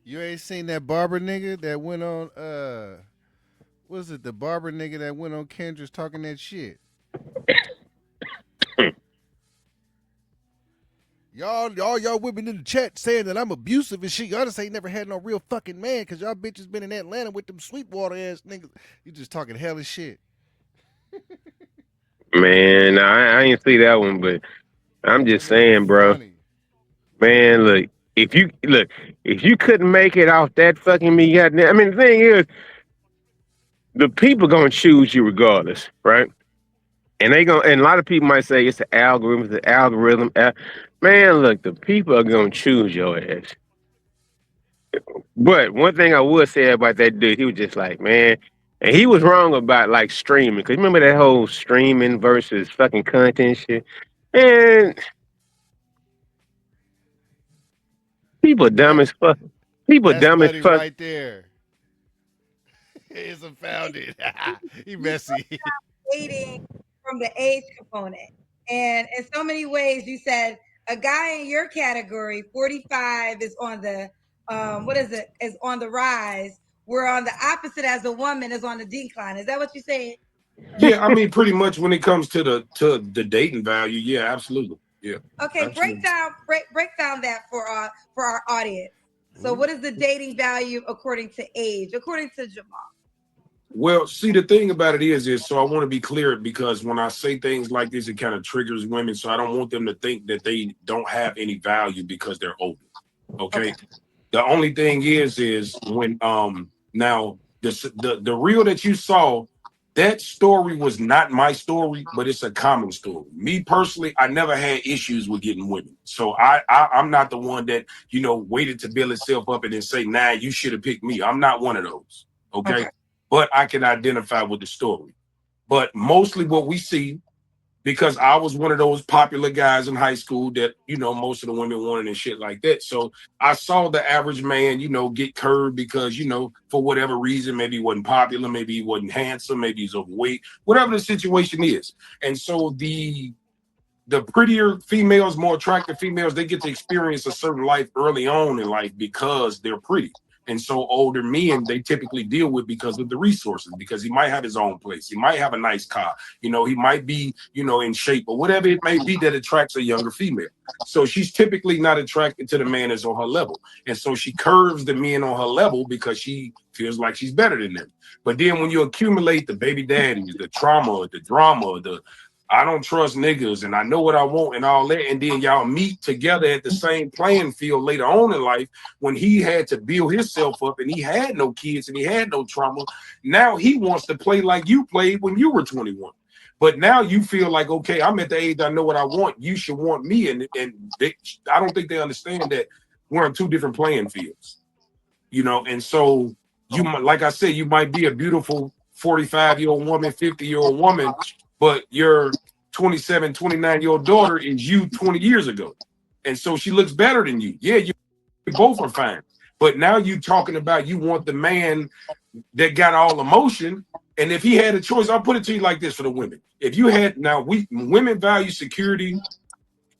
You ain't seen that barber nigga that went on was it the barber nigga that went on Kendra's talking that shit? Y'all women in the chat saying that I'm abusive and shit. Y'all just ain't never had no real fucking man because y'all bitches been in Atlanta with them Sweetwater ass niggas. You just talking hella shit. Man, I ain't see that one, but I'm That just nigga saying, bro. funny. Man, if you couldn't make it off that fucking me, goddamn. I mean, the thing is, the people gonna choose you regardless, right? And a lot of people might say it's the algorithm, it's the algorithm. Man, look, the people are gonna choose your ass. But one thing I would say about that dude, he was just like, man, and he was wrong about like streaming. Cause remember that whole streaming versus fucking content shit. And people dumb That as fuck. People that's dumb as buddy fuck. right there. It's a found it. He messy. Dating from the age component. And in so many ways, you said a guy in your category, 45, is on the what is it? Is on the rise. Where on the opposite as a woman is on the decline. Is that what you said? Yeah, I mean, pretty much when it comes to the dating value, yeah, absolutely, yeah, Okay, absolutely. break down that for our audience. So, Ooh. what is the dating value according to age? According to Jamal. Well, see, the thing about it is so I want to be clear because when I say things like this, it kind of triggers women. So I don't want them to think that they don't have any value because they're older. Okay. Okay. The only thing is when now the reel that you saw, that story was not my story, but it's a common story. Me personally, I never had issues with getting women, so I'm not the one that waited to build itself up and then say, "Nah, you should have picked me." I'm not one of those. Okay, Okay. but I can identify with the story. But mostly what we see, because I was one of those popular guys in high school that, most of the women wanted and shit like that. So I saw the average man, get curved because, for whatever reason, maybe he wasn't popular, maybe he wasn't handsome, maybe he's overweight, whatever the situation is. And so the prettier females, more attractive females, they get to experience a certain life early on in life because they're pretty. And so older men, they typically deal with because of the resources, because he might have his own place. He might have a nice car. He might be, in shape or whatever it may be that attracts a younger female. So she's typically not attracted to the man that's on her level. And so she curves the men on her level because she feels like she's better than them. But then when you accumulate the baby daddies, the trauma, the drama, the I don't trust niggas and I know what I want and all that. And then y'all meet together at the same playing field later on in life when he had to build himself up and he had no kids and he had no trauma. Now he wants to play like you played when you were 21. But now you feel like, okay, I'm at the age I know what I want. You should want me. I don't think they understand that we're on two different playing fields, And so like I said, you might be a beautiful 45-year-old woman, 50-year-old woman, but your 27, 29-year-old daughter is you 20 years ago. And so she looks better than you. Yeah, you both are fine. But now you talking about you want the man that got all emotion. And if he had a choice, I'll put it to you like this for the women. If you had now women value security,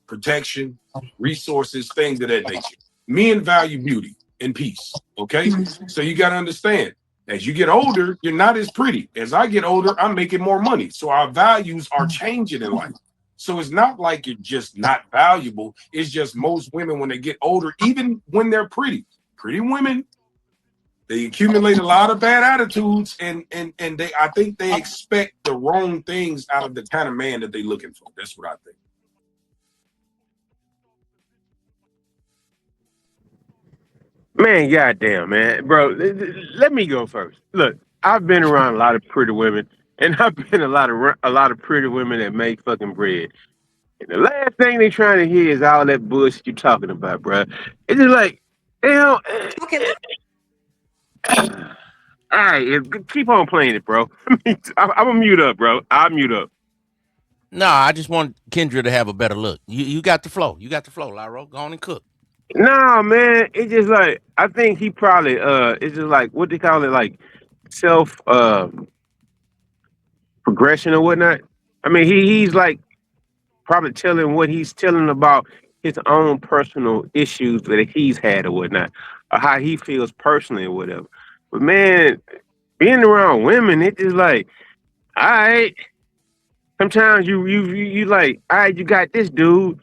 protection, resources, things of that nature. Men value beauty and peace. Okay. So you got to understand as you get older, you're not as pretty. As I get older, I'm making more money. So our values are changing in life. So it's not like you're just not valuable. It's just most women, when they get older, even when they're pretty women, they accumulate a lot of bad attitudes and they I think they expect the wrong things out of the kind of man that they're looking for. That's what I think. Man, goddamn, man, bro. Let me go first. Look, I've been around a lot of pretty women, and I've been a lot of pretty women that make fucking bread. And the last thing they trying to hear is all that bullshit you talking about, bro. It's just like, you know, Okay, let's all right, keep on playing it, bro. I'm gonna mute up, bro. I'll mute up. No, I just want Kendra to have a better look. You got the flow. You got the flow, Lyro. Go on and cook. No, man, it's just like I think he probably it's just like what they call it, like self progression or whatnot. I mean, he's like probably telling what he's telling about his own personal issues that he's had or whatnot. or how he feels personally or whatever. But man, being around women, it just like, all right. Sometimes you like, all right, you got this dude,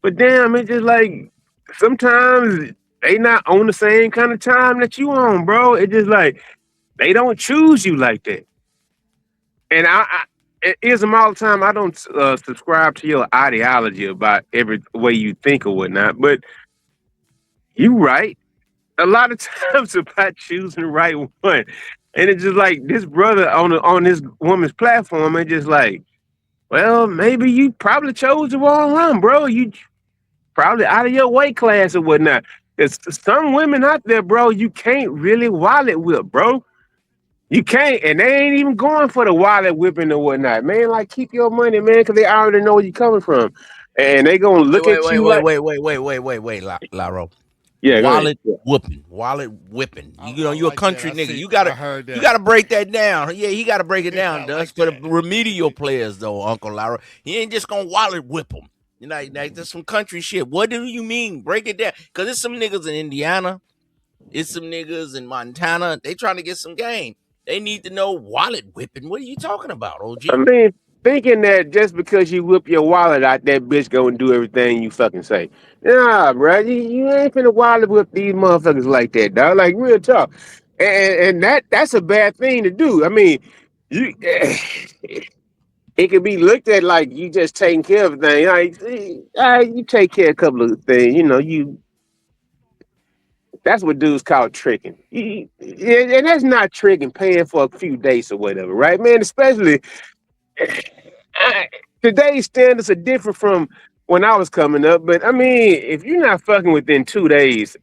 but damn, it's just like sometimes they not on the same kind of time that you on, bro. It just like they don't choose you like that. And it ism all the time. I don't subscribe to your ideology about every way you think or whatnot, but you right. A lot of times about choosing the right one, and it's just like this brother on this woman's platform, and just like, well, maybe you probably chose the wrong one, bro. You probably out of your weight class or whatnot. There's some women out there, bro, you can't really wallet whip, bro. You can't, and they ain't even going for the wallet whipping or whatnot, man. Like, keep your money, man, because they already know where you coming from, and they gonna Wait, look wait, at wait, you wait, like, wait, wait, wait, wait, wait, wait, Laro. yeah, go ahead. Wallet whooping, wallet whipping. You know, I you a like that. country I nigga. see. You I gotta, heard you that. gotta break that down. Yeah, he gotta break it I down, like Dust. For the that. remedial players, though, Uncle Laro, he ain't just gonna wallet whip them. You know, like that's some country shit. What do you mean? Break it down, cause it's some niggas in Indiana, it's some niggas in Montana. They trying to get some game. They need to know wallet whipping. What are you talking about, I OG? mean, thinking that just because you whip your wallet out, that bitch gonna do everything you fucking say. Nah, bro, you ain't finna wallet whip these motherfuckers like that, dog. Like, real talk. And that's a bad thing to do. I mean, you it could be looked at like you just taking care of things. Like, you take care of a couple of things. You know, that's what dudes call tricking. And that's not tricking, paying for a few dates or whatever, right, man? Especially today's standards are different from when I was coming up. But I mean, if you're not fucking within 2 days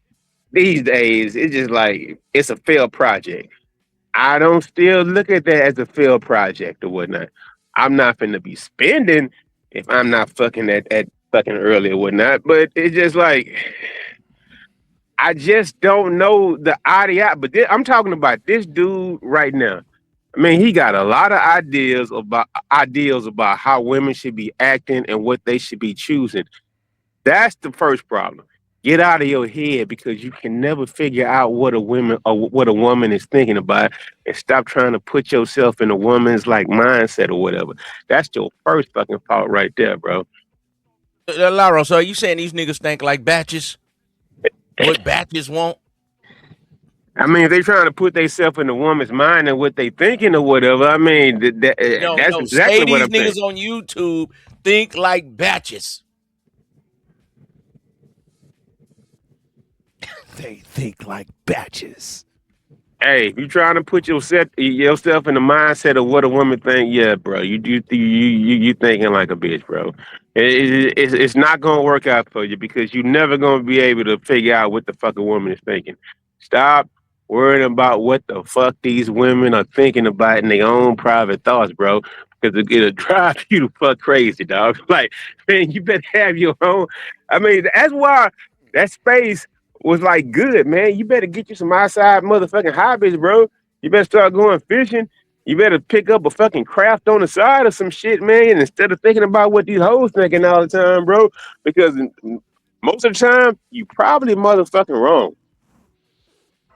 these days, it's just like it's a failed project. I don't still look at that as a failed project or whatnot. I'm not finna be spending if I'm not fucking at fucking early or whatnot. But it's just like I just don't know the idea. But I'm talking about this dude right now. I mean, he got a lot of ideas about how women should be acting and what they should be choosing. That's the first problem. Get out of your head because you can never figure out what a woman is thinking about, and stop trying to put yourself in a woman's like mindset or whatever. That's your first fucking fault right there, bro. Laro, so are you saying these niggas think like batches? What batches want? I mean, if they trying to put themselves in a woman's mind and what they thinking or whatever, I mean, No, that's no. Say exactly what these I'm saying. niggas on YouTube think like batches. They think like batches. Hey, if you trying to put yourself in the mindset of what a woman think, yeah, bro, you thinking like a bitch, bro. It's not gonna work out for you because you're never gonna be able to figure out what the fuck a woman is thinking. Stop worrying about what the fuck these women are thinking about in their own private thoughts, bro. Because it'll drive you to fuck crazy, dog. Like, man, you better have your own. I mean, that's why that space was like good, man. You better get you some outside motherfucking hobbies, bro. You better start going fishing. You better pick up a fucking craft on the side or some shit, man, instead of thinking about what these hoes thinking all the time, bro. Because most of the time, you probably motherfucking wrong.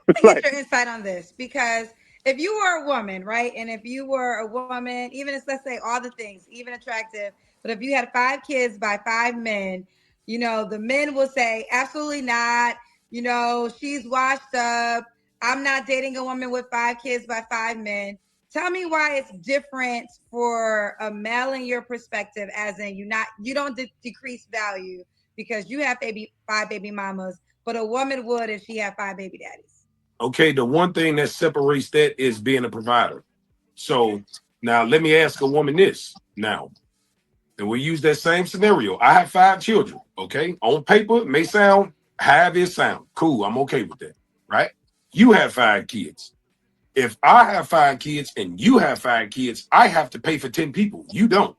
To get Like, your insight on this because if you were a woman, right, and if you were a woman, even if let's say all the things, even attractive, but if you had 5 kids by 5 men, the men will say absolutely not. She's washed up. I'm not dating a woman with 5 kids by 5 men. Tell me why it's different for a male in your perspective, as in you don't decrease value because you have 5 baby mamas, but a woman would if she had 5 baby daddies. Okay, the one thing that separates that is being a provider. So now let me ask a woman this now. And we use that same scenario. I have 5 children. Okay. On paper, it may sound have it sound. Cool. I'm okay with that. Right? You have 5 kids. If I have 5 kids and you have 5 kids, I have to pay for 10 people. You don't.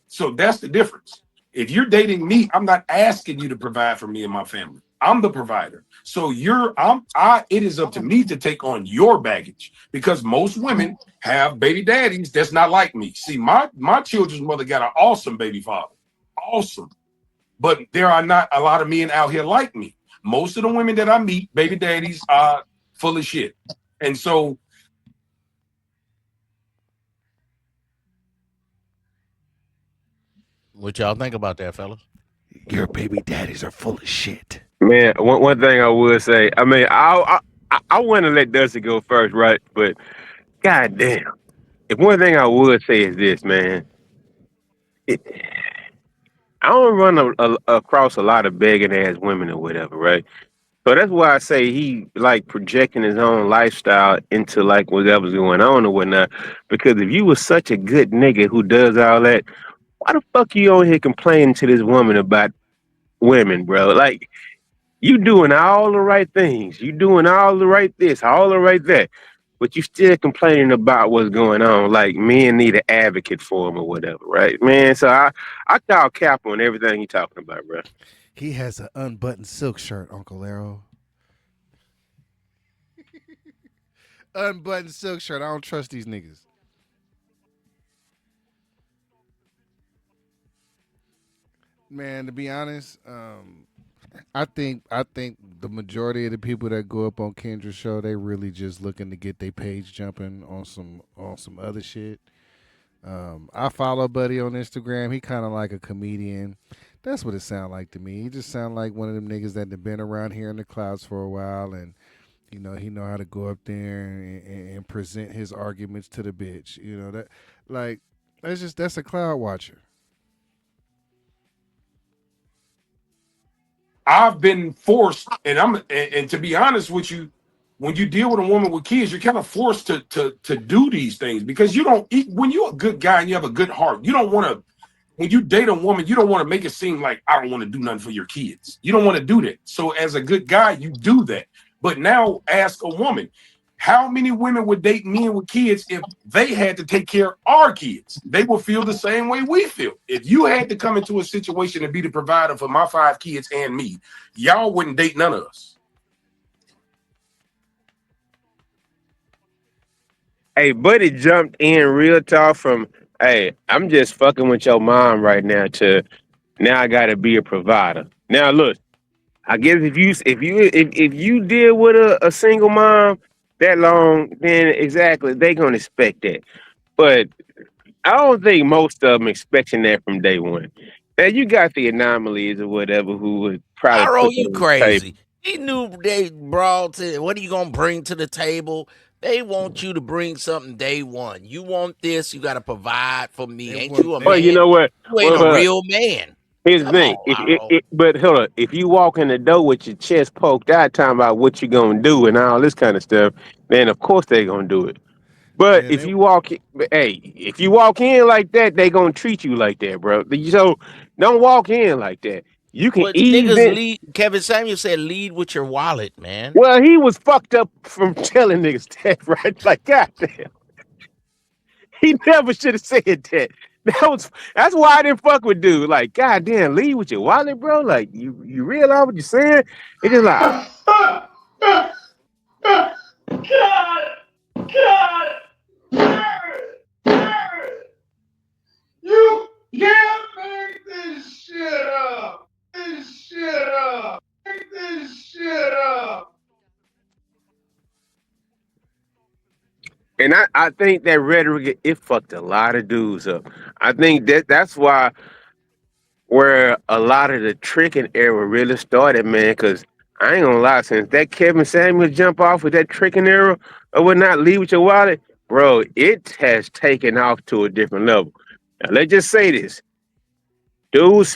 So that's the difference. If you're dating me, I'm not asking you to provide for me and my family. I'm the provider. So it is up to me to take on your baggage because most women have baby daddies that's not like me. See, my children's mother got an awesome baby father. Awesome. But there are not a lot of men out here like me. most of the women that I meet, baby daddies, are full of shit. And so What y'all think about that, fellas? Your baby daddies are full of shit. Man, one thing I would say, I mean, I want to let Dusty go first, right? But goddamn, if one thing I would say is this, man, it, I don't run across a lot of begging ass women or whatever, right? So that's why I say he like projecting his own lifestyle into like whatever's going on or whatnot. Because if you was such a good nigga who does all that, why the fuck you on here complaining to this woman about women, bro? Like you doing all the right things, you doing all the right this, all the right that, but you still complaining about what's going on. Like men need an advocate for him or whatever, right, man? So I call cap on everything he talking about, bro. He has an unbuttoned silk shirt, Uncle Arrow. Unbuttoned silk shirt. I don't trust these niggas. Man, to be honest, I think the majority of the people that go up on Kendra's show, they really just looking to get their page jumping on some other shit. I follow Buddy on Instagram. He kind of like a comedian. That's what it sound like to me. He just sound like one of them niggas that have been around here in the clouds for a while, and he know how to go up there and present his arguments to the bitch. That like that's a cloud watcher. I've been forced, and to be honest with you, when you deal with a woman with kids, you're kind of forced to do these things because you don't when you're a good guy and you have a good heart, you don't want to when you date a woman, you don't want to make it seem like I don't want to do nothing for your kids. You don't want to do that. So as a good guy, you do that. But now ask a woman, how many women would date men with kids if they had to take care of our kids? They will feel the same way we feel. If you had to come into a situation and be the provider for my 5 kids and me, y'all wouldn't date none of us. Hey, Buddy jumped in real talk from, hey, I'm just fucking with your mom right now to now I gotta be a provider. Now look, I guess if you deal with a single mom that long, then exactly they gonna expect that. But I don't think most of them expecting that from day one. Now you got the anomalies or whatever who would probably Pyro, put that you on the table. crazy. He knew they brought to what are you gonna bring to the table? They want you to bring something day one. You want this, you gotta provide for me. They Ain't want you a they Well, you man? know what? You ain't Well, a real man. here's the Come thing. on, If Pyro. but hold on, if you walk in the door with your chest poked out, talking about what you gonna do and all this kind of stuff, then of course they gonna do it. But yeah if they you walk, hey, if you walk in like that, they gonna treat you like that, bro. So don't walk in like that. You can Well, ease niggas in. lead. Kevin Samuel said, "Lead with your wallet, man." Well, he was fucked up from telling niggas that, right? Like, goddamn, he never should have said that. That's why I didn't fuck with dude. Like, goddamn, leave with your wallet, bro. Like, you realize what you're saying? It's just like, You can't make this shit up. This shit up. Make this shit up. and I think that rhetoric it fucked a lot of dudes up. I think that's why where a lot of the tricking era really started, man. Because I ain't gonna lie, since that Kevin Samuels jump off with that tricking era or would not leave with your wallet, bro, it has taken off to a different level. Now, let's just say this: dude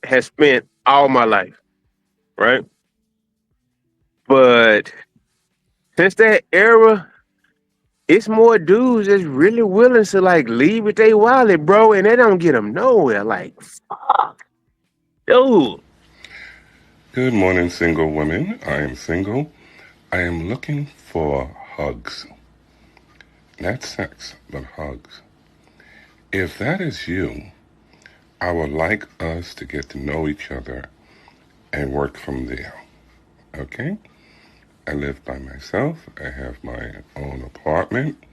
has spent all my life, right? But since that era, it's more dudes that's really willing to like leave with their wallet, bro, and they don't get them nowhere. Like, fuck, dude. Good morning, single women. I am single. I am looking for hugs. Not sex, but hugs. If that is you, I would like us to get to know each other and work from there. Okay? I live by myself. I have my own apartment.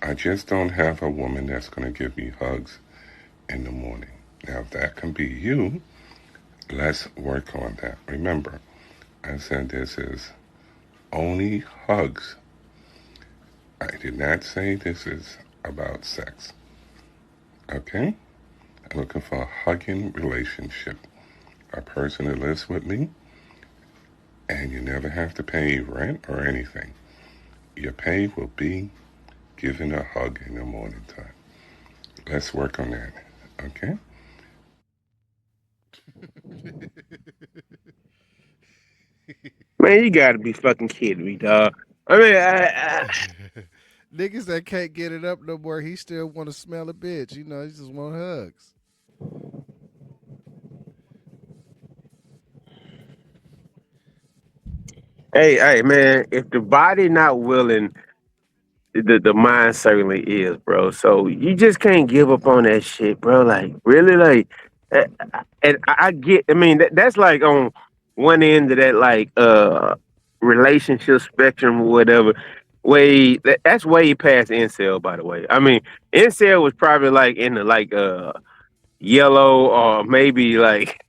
I just don't have a woman that's going to give me hugs in the morning. Now, if that can be you, let's work on that. Remember, I said this is only hugs. I did not say this is about sex. Okay? I'm looking for a hugging relationship. A person that lives with me, and you never have to pay rent or anything. Your pay will be giving a hug in the morning time. Let's work on that. Okay? Man, you gotta be fucking kidding me, dog. I mean, Niggas that can't get it up no more, he still want to smell a bitch. You know, he just want hugs. hey, man, if the body not willing, the mind certainly is, bro. So you just can't give up on that shit, bro. Like, really, like, uh, and I get. I mean, that's like on one end of that like relationship spectrum or whatever. That's way past incel, by the way. I mean, incel was probably like in the like yellow or maybe like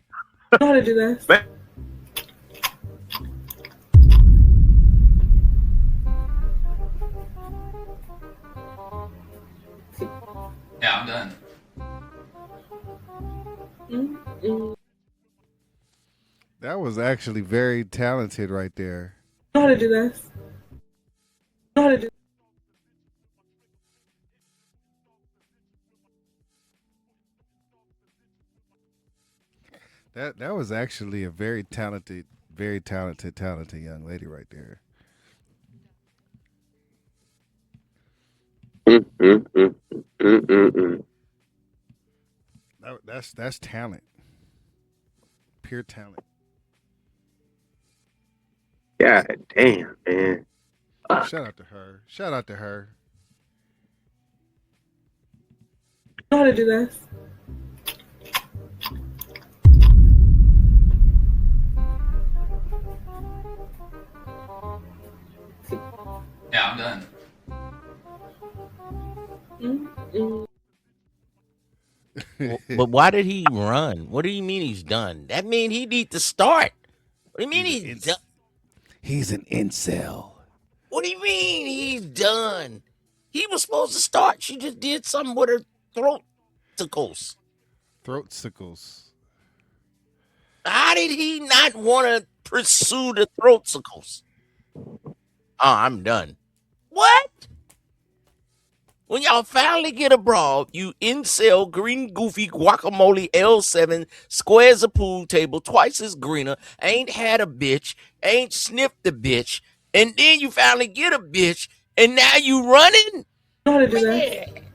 Know how to do this. Yeah, I'm done. That was actually very talented right there. Know how to do this. Know how to do. That was actually a very talented young lady right there. mm, mm, mm, mm, mm, mm. That's talent, pure talent. God damn, man. Shout out to her. Shout out to her. Know how to do this. Yeah, I'm done. But why did he run? What do you mean he's done? That mean he need to start. What do you mean he's done? He's an incel. What do you mean he's done? He was supposed to start. She just did something with her throat tickles. Throat sickles. How did he not want to pursue the throat tickles? Oh, I'm done. What? When y'all finally get abroad, you incel, green, goofy, guacamole, L7, squares a pool table, twice as greener, ain't had a bitch, ain't sniffed the bitch, and then you finally get a bitch, and now you running? Know how to do this. Man,